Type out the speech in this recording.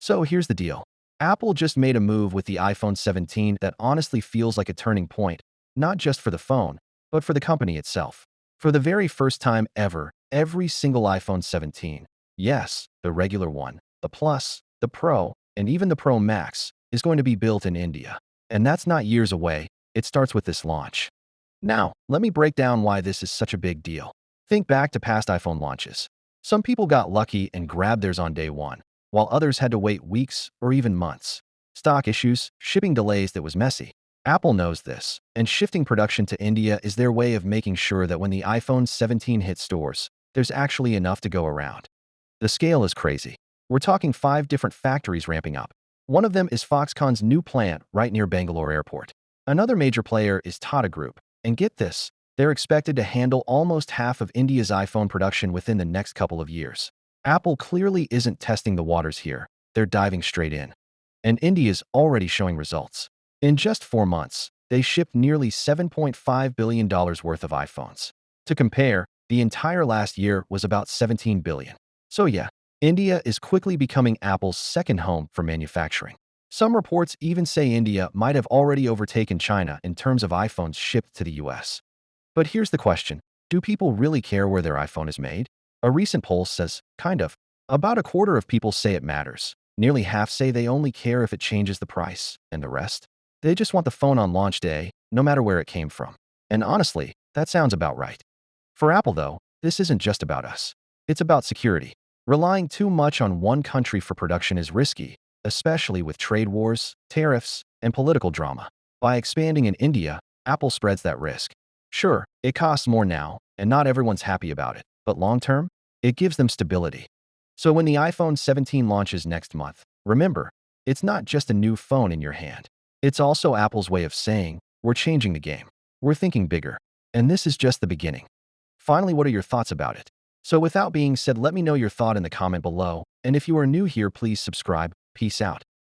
So here's the deal. Apple just made a move with the iPhone 17 that honestly feels like a turning point, not just for the phone, but for the company itself. For the very first time ever, every single iPhone 17, yes, the regular one, the Plus, the Pro, and even the Pro Max, is going to be built in India. And that's not years away, it starts with this launch. Now, let me break down why this is such a big deal. Think back to past iPhone launches. Some people got lucky and grabbed theirs on day one, while others had to wait weeks or even months. Stock issues, shipping delays that was messy. Apple knows this, and shifting production to India is their way of making sure that when the iPhone 17 hits stores, there's actually enough to go around. The scale is crazy. We're talking 5 different factories ramping up. One of them is Foxconn's new plant right near Bangalore Airport. Another major player is Tata Group. And get this, they're expected to handle almost half of India's iPhone production within the next couple of years. Apple clearly isn't testing the waters here. They're diving straight in. And India's already showing results. In just 4 months, they shipped nearly $7.5 billion worth of iPhones. To compare, the entire last year was about $17 billion. So yeah, India is quickly becoming Apple's second home for manufacturing. Some reports even say India might have already overtaken China in terms of iPhones shipped to the US. But here's the question. Do people really care where their iPhone is made? A recent poll says, kind of. About a quarter of people say it matters. Nearly half say they only care if it changes the price. And the rest? They just want the phone on launch day, no matter where it came from. And honestly, that sounds about right. For Apple, though, this isn't just about us. It's about security. Relying too much on one country for production is risky, especially with trade wars, tariffs, and political drama. By expanding in India, Apple spreads that risk. Sure, it costs more now, and not everyone's happy about it, but long-term, it gives them stability. So when the iPhone 17 launches next month, remember, it's not just a new phone in your hand. It's also Apple's way of saying, we're changing the game. We're thinking bigger. And this is just the beginning. Finally, what are your thoughts about it? So without being said, let me know your thought in the comment below, and if you are new here, please subscribe. Peace out.